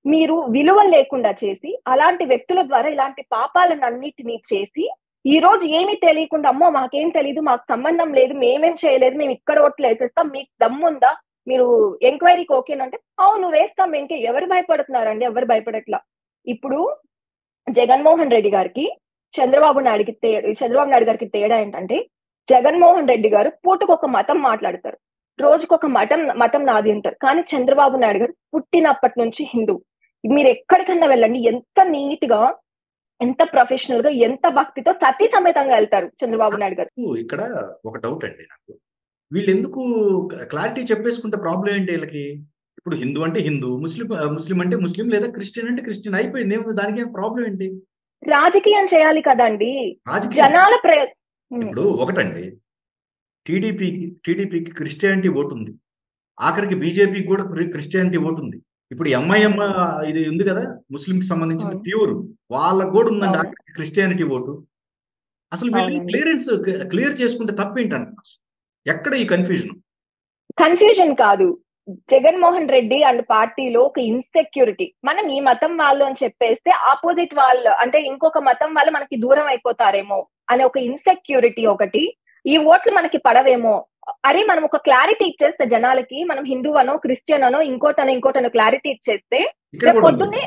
Speaker 2: మీరు విలువలు లేకుండా చేసి, అలాంటి వ్యక్తుల ద్వారా ఇలాంటి పాపాలను అన్నిటినీ చేసి, ఈ రోజు ఏమీ తెలియకుండా అమ్మో మాకేం తెలియదు, మాకు సంబంధం లేదు, మేమేం చేయలేదు, మేము ఇక్కడ ఓట్లు వేసేస్తాం, మీకు దమ్ముందా, మీరు ఎంక్వైరీకి ఓకేనంటే అవును వేస్తాం. ఎవరు భయపడుతున్నారండి? ఎవరు భయపడట్లా. ఇప్పుడు జగన్మోహన్ రెడ్డి గారికి చంద్రబాబు నాయుడు గారికి తేడా ఏంటంటే, జగన్మోహన్ రెడ్డి గారు పూటకొక మతం మాట్లాడతారు, రోజుకొక మతం నాది అంటారు. కానీ చంద్రబాబు నాయుడు గారు పుట్టినప్పటి నుంచి హిందూ. మీరు ఎక్కడికన్నా వెళ్ళండి, ఎంత నీట్ గా, ఎంత ప్రొఫెషనల్ గా, ఎంత భక్తితో సతీ సమేతంగా వెళ్తారు చంద్రబాబు నాయుడు గారు.
Speaker 1: ఇక్కడ ఒక డౌట్ అండి నాకు, వీళ్ళు ఎందుకు క్లారిటీ చెప్పేసుకుంటే ప్రాబ్లం ఏంటి వీళ్ళకి? ఇప్పుడు హిందూ అంటే హిందూ, ముస్లిం అంటే ముస్లిం, లేదా క్రిస్టియన్ అంటే క్రిస్టియన్, అయిపోయింది. ఏముంది దానికి? ఏం ప్రాబ్లం ఏంటి?
Speaker 2: రాజకీయం చేయాలి కదండి జనాల
Speaker 1: ఇప్పుడు ఒకటండి, టీడీపీకి క్రిస్టియానిటీ ఓటు ఉంది, ఆఖరికి బీజేపీకి కూడా క్రిస్టియానిటీ ఓటు ఉంది. ఇప్పుడు ఎంఐఎం ఇది ఉంది కదా, ముస్లింకి సంబంధించిన ప్యూర్, వాళ్ళకు కూడా ఉందండి ఆఖరికి క్రిస్టియానిటీ ఓటు. అసలు వీళ్ళు క్లియర్ చేసుకుంటే తప్పేంటంట? ఎక్కడ ఈ కన్ఫ్యూజన్
Speaker 2: కాదు, జగన్మోహన్ రెడ్డి అండ్ పార్టీలో ఒక ఇన్సెక్యూరిటీ. మనం ఈ మతం వాళ్ళు అని చెప్పేస్తే ఆపోజిట్ వాళ్ళు అంటే ఇంకొక మతం వాళ్ళు మనకి దూరం అయిపోతారేమో అనే ఒక ఇన్సెక్యూరిటీ ఒకటి. ఈ ఓట్లు మనకి పడవేమో, అరే మనం ఒక క్లారిటీ ఇచ్చేస్తే జనాలకి, మనం హిందూ అనో క్రిస్టియన్ అనో ఇంకోటనో క్లారిటీ ఇచ్చేస్తే పొద్దున్నే.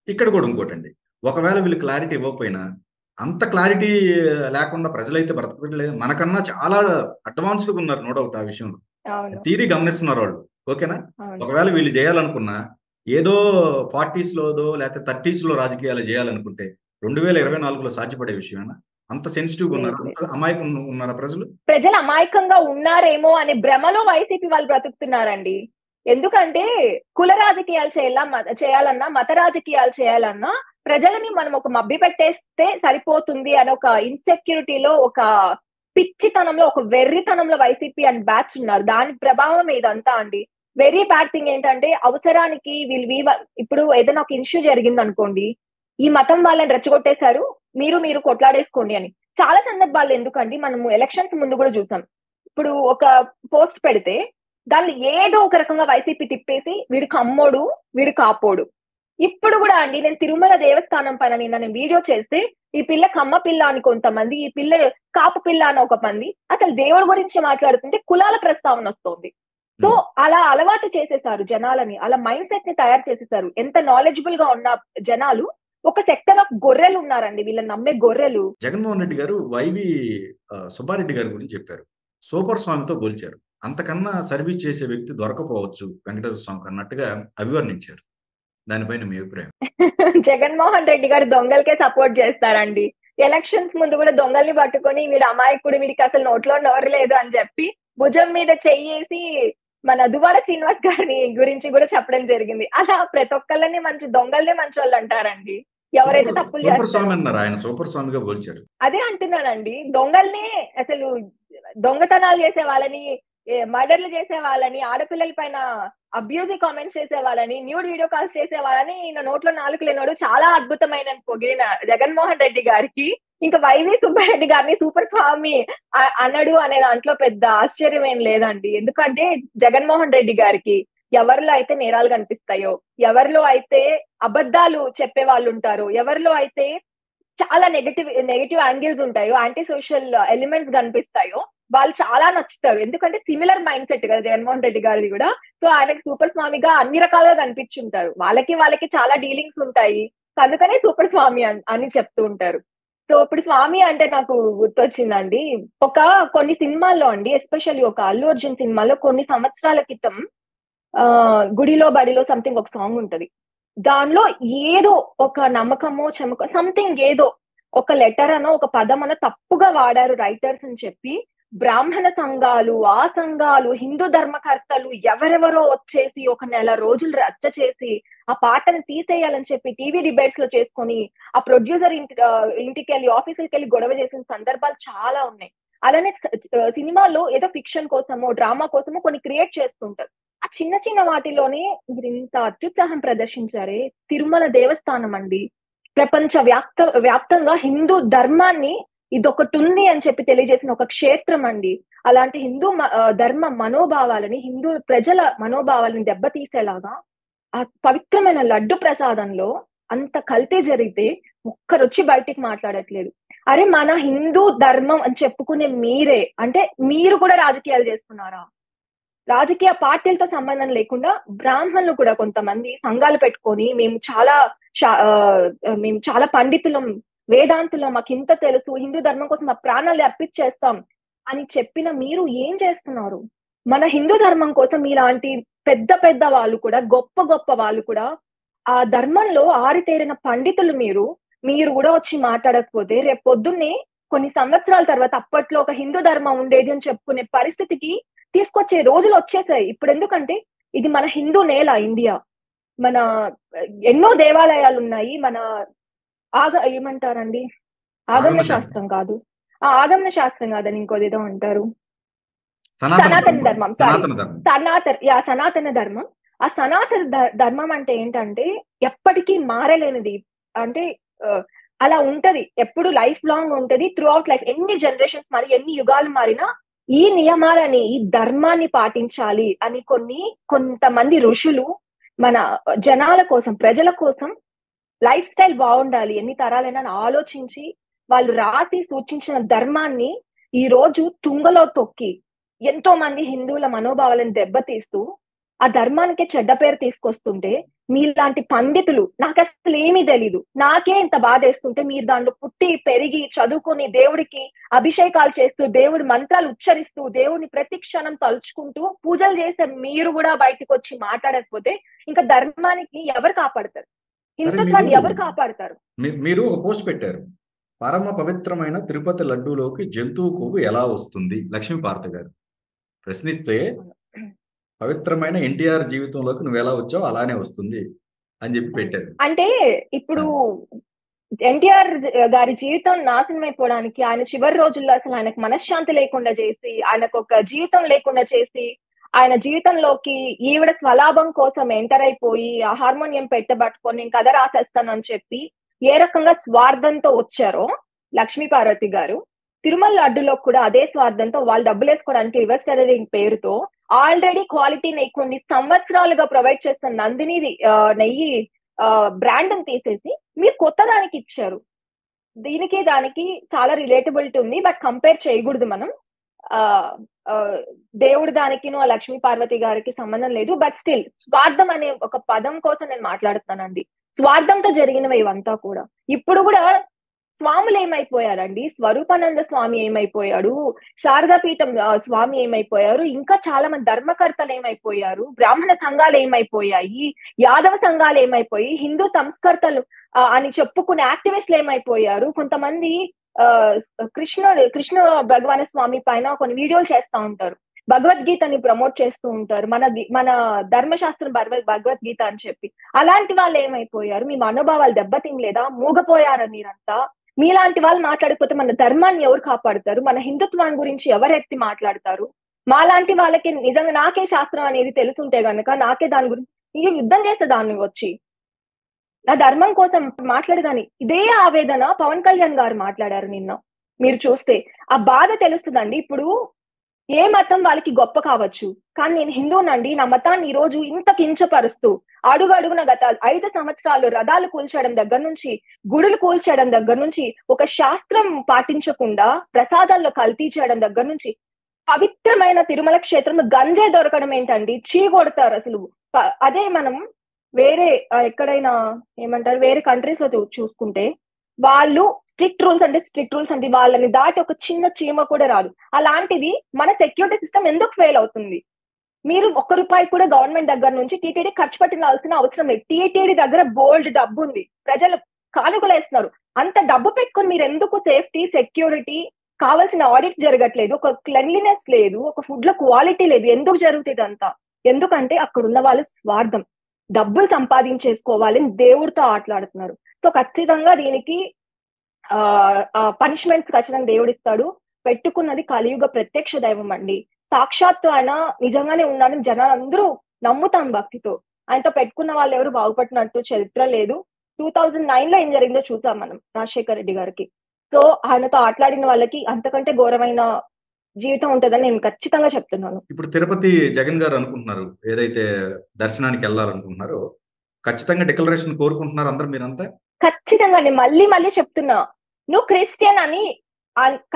Speaker 1: ఇక్కడ కూడా ఇంకోటండి, ఒకవేళ వీళ్ళు క్లారిటీ ఇవ్వకపోయినా, అంత క్లారిటీ లేకుండా ప్రజలైతే బ్రతకలేదు. మనకన్నా చాలా అడ్వాన్స్డ్గా ఉన్నారు, నో డౌట్. ఆ విషయంలో తీరి గమనిస్తున్నారు వాళ్ళు, ఓకేనా? ఒకవేళ వీళ్ళు చేయాలనుకున్నా, ఏదో 40s లోదో లేకపోతే 30s లో రాజకీయాలు చేయాలనుకుంటే 2024లో సాధ్యపడే విషయమేనా? అంత సెన్సిటివ్ గా ఉన్నారు, అంత అమాయకంగా ఉన్నారా ప్రజలు?
Speaker 2: ప్రజలు అమాయకంగా ఉన్నారేమో అనే భ్రమలో వైసీపీ వాళ్ళు బ్రతుకుతున్నారండి. ఎందుకంటే కుల రాజకీయాలు చేయాలన్నా, మత రాజకీయాలు చేయాలన్నా ప్రజలని మనం ఒక మభ్య పెట్టేస్తే సరిపోతుంది అని ఒక ఇన్సెక్యూరిటీలో, ఒక పిచ్చితనంలో, ఒక వెర్రితనంలో వైసీపీ అండ్ బ్యాచ్ ఉన్నారు. దాని ప్రభావం ఇదంతా అండి. వెరీ బ్యాడ్ థింగ్ ఏంటంటే అవసరానికి ఇప్పుడు ఏదైనా ఒక ఇష్యూ జరిగింది అనుకోండి, ఈ మతం వాళ్ళని రెచ్చగొట్టేశారు, మీరు కొట్లాడేసుకోండి అని. చాలా సందర్భాలు ఎందుకండి, మనము ఎలక్షన్స్ ముందు కూడా చూసాం. ఇప్పుడు ఒక పోస్ట్ పెడితే దాన్ని ఏదో ఒక రకంగా వైసీపీ తిప్పేసి వీడు కమ్మోడు, వీడు కాపోడు. ఇప్పుడు కూడా అండి, నేను తిరుమల దేవస్థానం పైన నిన్న నేను వీడియో చేస్తే ఈ పిల్ల కమ్మ పిల్ల అని కొంతమంది, ఈ పిల్ల కాపు పిల్ల అని ఒక మంది, అసలు దేవుడి గురించి మాట్లాడుతుంటే కులాల ప్రస్తావన వస్తుంది. సో అలా అలవాటు చేసేసారు జనాలని, అలా మైండ్ సెట్ ని తయారు చేసేసారు. ఎంత నాలెడ్జబుల్ గా ఉన్న జనాలు ఒక సెక్టర్ ఆఫ్ గొర్రెలు ఉన్నారండి, వీళ్ళని నమ్మే గొర్రెలు.
Speaker 1: జగన్మోహన్ రెడ్డి గారు వైవి సుబ్బారెడ్డి గారి గురించి చెప్పారు, సూపర్ స్వామితో పోల్చారు. అంతకన్నా సర్వీస్ చేసే వ్యక్తి దొరకపోవచ్చు వెంకటేశ్వర స్వామికి అన్నట్టుగా అభివర్ణించారు. దానిపైన మీ అభిప్రాయం?
Speaker 2: జగన్మోహన్ రెడ్డి గారు దొంగలకే సపోర్ట్ చేస్తారండి. ఎలక్షన్స్ ముందు కూడా దొంగల్ని పట్టుకొని వీడు అమాయకుడు, వీడికి అసలు నోట్లో నోరు లేదు అని చెప్పి భుజం మీద చెయ్యేసి మన దువ్వాడ శ్రీనివాస్ గారి గురించి కూడా చెప్పడం జరిగింది. అలా ప్రతి ఒక్కళ్ళని మంచి దొంగల్నే మంచి వాళ్ళు అంటారండి, ఎవరైతే తప్పులు
Speaker 1: సూపర్ స్వామి
Speaker 2: చేస్తారో.
Speaker 1: అన్నారు, ఆయన సూపర్ స్వామిగా పోల్చారు.
Speaker 2: అదే అంటున్నానండి, దొంగల్ని అసలు దొంగతనాలు చేసే వాళ్ళని, మర్డర్లు చేసే వాళ్ళని, ఆడపిల్లల పైన అబ్యూజివ్ కామెంట్స్ చేసే వాళ్ళని, న్యూడ్ వీడియో కాల్స్ చేసే వాళ్ళని, ఈయన నోట్లో నాలుగు లేనాడు చాలా అద్భుతమైన పొగిడిన జగన్మోహన్ రెడ్డి గారికి ఇంకా వైవి సుబ్బారెడ్డి గారిని సూపర్ స్వామి అన్నాడు అనే దాంట్లో పెద్ద ఆశ్చర్యం ఏం లేదండి. ఎందుకంటే జగన్మోహన్ రెడ్డి గారికి ఎవరిలో అయితే నేరాలు కనిపిస్తాయో, ఎవరిలో అయితే అబద్ధాలు చెప్పే వాళ్ళు ఉంటారో, ఎవరిలో అయితే చాలా నెగటివ్ యాంగిల్స్ ఉంటాయో, యాంటీ సోషల్ ఎలిమెంట్స్ కనిపిస్తాయో, వాళ్ళు చాలా నచ్చుతారు. ఎందుకంటే సిమిలర్ మైండ్ సెట్ కదా జగన్మోహన్ రెడ్డి గారిది కూడా. సో ఆయనకి సూపర్ స్వామిగా అన్ని రకాలుగా కనిపించుంటారు. వాళ్ళకి చాలా డీలింగ్స్ ఉంటాయి, అందుకనే సూపర్ స్వామి అని చెప్తూ ఉంటారు. సో ఇప్పుడు స్వామి అంటే నాకు గుర్తొచ్చిందండి, కొన్ని సినిమాల్లో అండి, ఎస్పెషల్లీ ఒక అల్లు అర్జున్ సినిమాలో కొన్ని సంవత్సరాల క్రితం గుడిలో బడిలో సంథింగ్ ఒక సాంగ్ ఉంటది. దానిలో ఏదో ఒక నమ్మకమో చెమకో సంథింగ్ ఏదో ఒక లెటర్ అనో ఒక పదమనో తప్పుగా వాడారు రైటర్స్ అని చెప్పి బ్రాహ్మణ సంఘాలు, ఆ సంఘాలు, హిందూ ధర్మకర్తలు ఎవరెవరో వచ్చేసి ఒక నెల రోజులు రచ్చ చేసి ఆ పాటను తీసేయాలని చెప్పి టీవీ డిబేట్స్ లో చేసుకొని ఆ ప్రొడ్యూసర్ ఇంటికి వెళ్ళి, ఆఫీసుకి వెళ్ళి గొడవ చేసిన సందర్భాలు చాలా ఉన్నాయి. అలానే సినిమాలో ఏదో ఫిక్షన్ కోసమో డ్రామా కోసమో కొన్ని క్రియేట్ చేస్తుంటారు. ఆ చిన్న చిన్న వాటిలోనే మీరు ఇంత అత్యుత్సాహం ప్రదర్శించారే. తిరుమల దేవస్థానం అండి, ప్రపంచ వ్యాప్తంగా హిందూ ధర్మాన్ని ఇదొకటి ఉంది అని చెప్పి తెలియజేసిన ఒక క్షేత్రం అండి. అలాంటి హిందూ ధర్మ మనోభావాలని, హిందూ ప్రజల మనోభావాలని దెబ్బతీసేలాగా ఆ పవిత్రమైన లడ్డు ప్రసాదంలో అంత కల్తీ జరిగితే ఒక్కరొచ్చి బయటికి మాట్లాడట్లేదు. అరే మన హిందూ ధర్మం అని చెప్పుకునే మీరే, అంటే మీరు కూడా రాజకీయాలు చేస్తున్నారా? రాజకీయ పార్టీలతో సంబంధం లేకుండా బ్రాహ్మణులు కూడా కొంతమంది సంఘాలు పెట్టుకొని మేము చాలా పండితులం, వేదాంతులం, మాకు ఇంత తెలుసు, హిందూ ధర్మం కోసం మా ప్రాణాలు అర్పించేస్తాం అని చెప్పిన మీరు ఏం చేస్తున్నారు? మన హిందూ ధర్మం కోసం మీలాంటి పెద్ద పెద్ద వాళ్ళు కూడా, గొప్ప గొప్ప వాళ్ళు కూడా, ఆ ధర్మంలో ఆరితేరిన పండితులు మీరు కూడా వచ్చి మాట్లాడకపోతే రేపు పొద్దున్నే కొన్ని సంవత్సరాల తర్వాత అప్పట్లో ఒక హిందూ ధర్మం ఉండేది అని చెప్పుకునే పరిస్థితికి తీసుకొచ్చే రోజులు వచ్చేసాయి. ఇప్పుడు ఎందుకంటే ఇది మన హిందూ నేల ఇండియా, మన ఎన్నో దేవాలయాలు ఉన్నాయి. మన ఏమంటారండి, ఆగమన శాస్త్రం కాదు, ఆగమన శాస్త్రం కాదని ఇంకోది ఏదో అంటారు, సనాతన ధర్మం. సనాతన ధర్మం. ఆ సనాతన ధర్మం అంటే ఏంటంటే ఎప్పటికీ మారలేనిది. అంటే అలా ఉంటది, ఎప్పుడు లైఫ్ లాంగ్ ఉంటది, త్రూ అవుట్ లైఫ్. ఎన్ని జనరేషన్స్ మారి, ఎన్ని యుగాలు మారినా ఈ నియమాలని, ఈ ధర్మాన్ని పాటించాలి అని కొంతమంది ఋషులు మన జనాల కోసం, ప్రజల కోసం లైఫ్ స్టైల్ బాగుండాలి, ఎన్ని తరాలైనా ఆలోచించి వాళ్ళు రాసి సూచించిన ధర్మాన్ని ఈ రోజు తుంగలో తొక్కి ఎంతో మంది హిందువుల మనోభావాలను దెబ్బతీస్తూ ఆ ధర్మానికే చెడ్డ పేరు తీసుకొస్తుంటే, మీలాంటి పండితులు, నాకు అసలు ఏమీ తెలీదు, నాకే ఇంత బాధేస్తుంటే, మీరు దాంట్లో పుట్టి పెరిగి చదువుకొని దేవుడికి అభిషేకాలు చేస్తూ, దేవుడి మంత్రాలు ఉచ్చరిస్తూ, దేవుడిని ప్రతి క్షణం తలుచుకుంటూ పూజలు చేసే మీరు కూడా బయటకు వచ్చి మాట్లాడకపోతే ఇంకా ధర్మానికి ఎవరు కాపాడతారు? హిందుత్వాన్ని ఎవరు కాపాడతారు?
Speaker 1: మీరు ఒక పోస్ట్ పెట్టారు, పరమ పవిత్రమైన తిరుపతి లడ్డూలోకి జంతువు కొవ్వు ఎలా వస్తుంది? లక్ష్మీపార్త గారు ప్రశ్నిస్తే, పవిత్రమైన ఎన్టీఆర్ జీవితంలోకి నువ్వు ఎలా వచ్చావు అలానే వస్తుంది అని చెప్పి పెట్టారు.
Speaker 2: అంటే ఇప్పుడు ఎన్టీఆర్ గారి జీవితం నాశనం అయిపోవడానికి, ఆయన చివరి రోజుల్లో అసలు ఆయనకు మనశ్శాంతి లేకుండా చేసి, ఆయనకు ఒక జీవితం లేకుండా చేసి, ఆయన జీవితంలోకి ఈవిడ స్వలాభం కోసం ఎంటర్ అయిపోయి ఆ హార్మోనియం పెట్టబట్టుకొని నేను కథ రాసేస్తానని చెప్పి ఏ రకంగా స్వార్థంతో వచ్చారో లక్ష్మీ పార్వతి గారు, తిరుమల లడ్డులో కూడా అదే స్వార్థంతో వాళ్ళు డబ్బులు వేసుకోవడానికి రివర్స్ టెండరింగ్ పేరుతో ఆల్రెడీ క్వాలిటీ నెయ్యి కొన్ని సంవత్సరాలుగా ప్రొవైడ్ చేస్తున్న నందిని నెయ్యి బ్రాండ్ తీసేసి మీరు కొత్త దానికి ఇచ్చారు. దీనికి దానికి చాలా రిలేటబిలిటీ ఉంది, బట్ కంపేర్ చేయకూడదు మనం. ఆ దేవుడు దానికి లక్ష్మీ పార్వతి గారికి సంబంధం లేదు. బట్ స్టిల్ స్వార్థం అనే ఒక పదం కోసం నేను మాట్లాడుతానండి. స్వార్థంతో జరిగినవి ఇవంతా కూడా. ఇప్పుడు కూడా స్వాములు ఏమైపోయారండి? స్వరూపానంద స్వామి ఏమైపోయాడు? శారదాపీఠం స్వామి ఏమైపోయారు? ఇంకా చాలా మంది ధర్మకర్తలు ఏమైపోయారు? బ్రాహ్మణ సంఘాలు ఏమైపోయాయి? యాదవ సంఘాలు ఏమైపోయి? హిందూ సంస్కర్తలు అని చెప్పుకునే యాక్టివిస్టులు ఏమైపోయారు? కొంతమంది కృష్ణ భగవాన్ స్వామి పైన కొన్ని వీడియోలు చేస్తా ఉంటారు, భగవద్గీతని ప్రమోట్ చేస్తూ ఉంటారు, మన ధర్మశాస్త్రం భగవద్గీత అని చెప్పి. అలాంటి వాళ్ళు ఏమైపోయారు? మీ మనోభావాలు దెబ్బతినలేదా? మూగపోయారా మీరంతా? మీలాంటి వాళ్ళు మాట్లాడకపోతే మన ధర్మాన్ని ఎవరు కాపాడుతారు? మన హిందుత్వాన్ని గురించి ఎవరు ఎత్తి మాట్లాడతారు? మాలాంటి వాళ్ళకి నిజంగా నాకే శాస్త్రం అనేది తెలుసుంటే గనక నాకే దాని గురించి యుద్ధం చేస్తే దాన్ని వచ్చి నా ధర్మం కోసం మాట్లాడగాని ఇదే ఆవేదన పవన్ కళ్యాణ్ గారు మాట్లాడారు నిన్న. మీరు చూస్తే ఆ బాధ తెలుస్తుందండి. ఇప్పుడు ఏ మతం వాళ్ళకి గొప్ప కావచ్చు, కానీ నేను హిందూనండి, నా మతాన్ని ఈ రోజు ఇంత కించపరుస్తూ అడుగడుగున గత 5 సంవత్సరాలు రథాలు కూల్చడం దగ్గర నుంచి, గుడులు కూల్చడం దగ్గర నుంచి, ఒక శాస్త్రం పాటించకుండా ప్రసాదాల్లో కల్తీ చేయడం దగ్గర నుంచి, పవిత్రమైన తిరుమల క్షేత్రంలో గంజే దొరకడం ఏంటండి? చీ కొడతారు అసలు. అదే మనం వేరే ఎక్కడైనా ఏమంటారు వేరే కంట్రీస్ లో చూసుకుంటే వాళ్ళు స్ట్రిక్ట్ రూల్స్ అంటే వాళ్ళని దాటి ఒక చిన్న చీమ కూడా రాదు. అలాంటిది మన సెక్యూరిటీ సిస్టమ్ ఎందుకు ఫెయిల్ అవుతుంది? మీరు ₹1 కూడా గవర్నమెంట్ దగ్గర నుంచి టీటీడీ ఖర్చు పెట్టాల్సిన అవసరం లేదు. టీటీడీ దగ్గర బోల్డ్ డబ్బు ఉంది, ప్రజలు కానుకలేస్తున్నారు. అంత డబ్బు పెట్టుకొని మీరు ఎందుకు సేఫ్టీ సెక్యూరిటీ కావాల్సిన ఆడిట్ జరగట్లేదు? ఒక క్లెన్లీనెస్ లేదు, ఒక ఫుడ్ లో క్వాలిటీ లేదు. ఎందుకు జరుగుతుంది అంతా? ఎందుకంటే అక్కడ ఉన్న వాళ్ళు స్వార్థం, డబ్బులు సంపాదించేసుకోవాలని దేవుడితో ఆటలాడుతున్నారు. సో ఖచ్చితంగా దీనికి పనిష్మెంట్స్ ఖచ్చితంగా దేవుడిస్తాడు. పెట్టుకున్నది కలియుగ ప్రత్యక్ష దైవం అండి. సాక్షాత్తు ఆయన నిజంగానే ఉన్నారని జనాలందరూ నమ్ముతాం భక్తితో. ఆయనతో పెట్టుకున్న వాళ్ళు ఎవరు బాగుపడినట్టు చరిత్ర లేదు. 2009 లో ఏం జరిగిందో చూసాం మనం రాజశేఖర రెడ్డి గారికి. సో ఆయనతో ఆటలాడిన వాళ్ళకి అంతకంటే ఘోరమైన జీవితం ఉంటుందని నేను ఖచ్చితంగా చెప్తున్నాను.
Speaker 1: ఇప్పుడు తిరుపతి జగన్ గారు అనుకుంటున్నారు, ఏదైతే దర్శనానికి వెళ్ళాలనుకుంటున్నారో ఖచ్చితంగా డిక్లరేషన్ కోరుకుంటున్నారు అందరు మీరంతా?
Speaker 2: ఖచ్చితంగా నేను మళ్ళీ చెప్తున్నా, నువ్వు క్రిస్టియన్ అని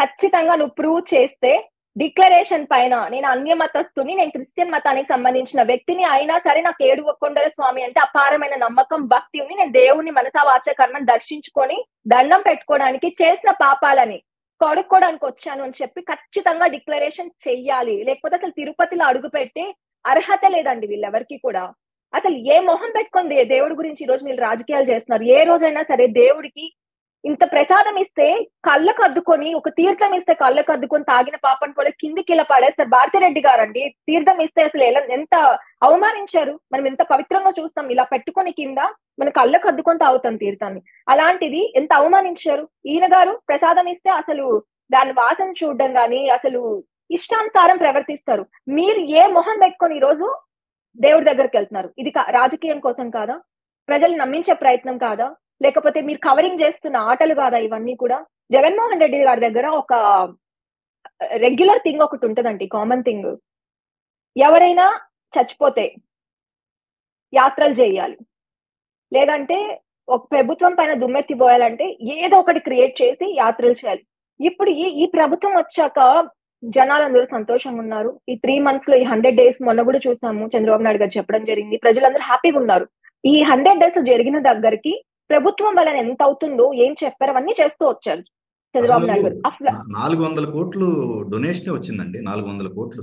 Speaker 2: ఖచ్చితంగా నువ్వు ప్రూవ్ చేస్తే డిక్లరేషన్ పైన నేను అన్య మతస్థుని, నేను క్రిస్టియన్ మతానికి సంబంధించిన వ్యక్తిని అయినా సరే నాకు ఏడుకొండల స్వామి అంటే అపారమైన నమ్మకం భక్తి ఉంది, నేను దేవుని మనసా వాచ కర్మని దర్శించుకొని దండం పెట్టుకోవడానికి చేసిన పాపాలని కడుక్కోవడానికి వచ్చాను అని చెప్పి ఖచ్చితంగా డిక్లరేషన్ చెయ్యాలి. లేకపోతే అసలు తిరుపతిలో అడుగు పెట్టే అర్హత లేదండి వీళ్ళెవరికి కూడా. అసలు ఏ మొహం పెట్టుకుంది దేవుడి గురించి ఈ రోజు వీళ్ళు రాజకీయాలు చేస్తున్నారు? ఏ రోజైనా సరే దేవుడికి ఇంత ప్రసాదం ఇస్తే కళ్ళకు అద్దుకొని, ఒక తీర్థం ఇస్తే కళ్ళకు అద్దుకొని తాగిన పాపను కూడా కిందికి ఇలా పడేస్తారు. భారతిరెడ్డి గారండి తీర్థం ఇస్తే అసలు ఎంత అవమానించారు. మనం ఎంత పవిత్రంగా చూస్తాం, ఇలా పెట్టుకొని కింద మన కళ్ళకు అద్దుకొని తాగుతాం తీర్థాన్ని. అలాంటిది ఎంత అవమానించారు. ఈయన గారు ప్రసాదం ఇస్తే అసలు దాని వాసన చూడడం గాని అసలు ఇష్టానుసారం ప్రవర్తిస్తారు. మీరు ఏ మొహం పెట్టుకొని ఈ రోజు దేవుడి దగ్గరికి వెళ్తున్నారు? ఇది రాజకీయం కోసం కాదా? ప్రజలు నమ్మించే ప్రయత్నం కాదా? లేకపోతే మీరు కవరింగ్ చేస్తున్న ఆటలు కాదా ఇవన్నీ కూడా? జగన్మోహన్ రెడ్డి గారి దగ్గర ఒక రెగ్యులర్ థింగ్ ఒకటి ఉంటదండి, కామన్ థింగ్. ఎవరైనా చచ్చిపోతే యాత్రలు చేయాలి, లేదంటే ఒక ప్రభుత్వం పైన దుమ్మెత్తిపోయాలంటే ఏదో ఒకటి క్రియేట్ చేసి యాత్రలు చేయాలి. ఇప్పుడు ఈ ప్రభుత్వం వచ్చాక జనాలందరూ సంతోషంగా ఉన్నారు. ఈ 3 months లో ఈ 100 days మొన్న కూడా చూసాము, చంద్రబాబు నాయుడు గారు చెప్పడం జరిగింది. ప్రజలందరూ హ్యాపీగా ఉన్నారు. ఈ 100 days జరిగిన దగ్గరికి ప్రభుత్వం వల్ల ఎంత అవుతుందో ఏం చెప్పారు అవన్నీ చేస్తూ వచ్చారు చంద్రబాబు నాయుడు గారు.
Speaker 1: 400 కోట్లు డొనేషన్ వచ్చిందండి. 400 కోట్లు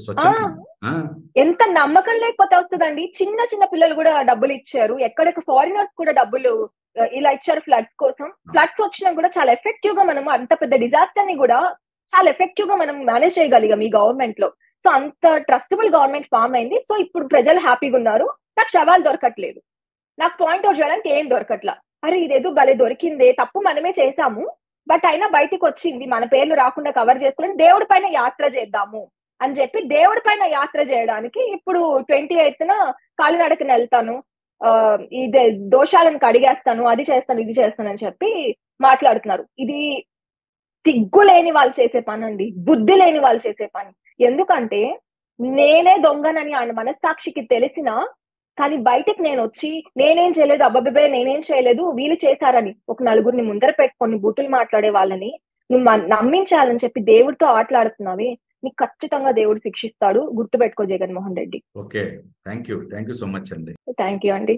Speaker 2: ఎంత నమ్మకం లేకపోతే వస్తుందండి? చిన్న పిల్లలు కూడా డబ్బులు ఇచ్చారు. ఎక్కడికి ఫారినర్స్ కూడా డబ్బులు ఇలా ఇచ్చారు ఫ్లడ్స్ కోసం. ఫ్లడ్స్ వచ్చినా కూడా చాలా ఎఫెక్టివ్ గా మనం అంత పెద్ద డిజాస్టర్ ని కూడా చాలా ఎఫెక్టివ్ గా మనం మేనేజ్ చేయగలిగాం ఈ గవర్నమెంట్ లో. సో అంత ట్రస్టబుల్ గవర్నమెంట్ ఫామ్ అయింది. సో ఇప్పుడు ప్రజలు హ్యాపీగా ఉన్నారు. నాకు శవాలు దొరకట్లేదు. నాకు పాయింట్ అవుట్ చేయడానికి ఏం దొరకట్లా. అరే ఇదేదో భలే దొరికిందే, తప్పు మనమే చేసాము, బట్ అయినా బయటికి వచ్చింది, మన పేర్లు రాకుండా కవర్ చేసుకుని దేవుడి పైన యాత్ర చేద్దాము అని చెప్పి దేవుడి పైన యాత్ర చేయడానికి ఇప్పుడు 28న కాలినడకన వెళ్తాను, ఇదే దోషాలను కడిగేస్తాను, అది చేస్తాను, ఇది చేస్తాను అని చెప్పి మాట్లాడుతున్నారు. ఇది సిగ్గు లేని వాళ్ళు చేసే పని అండి, బుద్ధి లేని వాళ్ళు చేసే పని. ఎందుకంటే నేనే దొంగనని ఆయన మనస్సాక్షికి తెలిసినా కానీ బయటకు నేను వచ్చి నేనేం చేయలేదు, అబ్బబ్బే నేనేం చేయలేదు, వీళ్ళు చేశారని ఒక నలుగురిని ముందర పెట్టుకొని బూతులు మాట్లాడే వాళ్ళని నువ్వు నమ్మించాలని చెప్పి దేవుడితో ఆటలాడుతున్నావే, నీకు ఖచ్చితంగా దేవుడు శిక్షిస్తాడు, గుర్తుపెట్టుకో Jaganmohan Reddy.
Speaker 1: Okay, thank you so much అండి.
Speaker 2: థ్యాంక్ యూ అండి.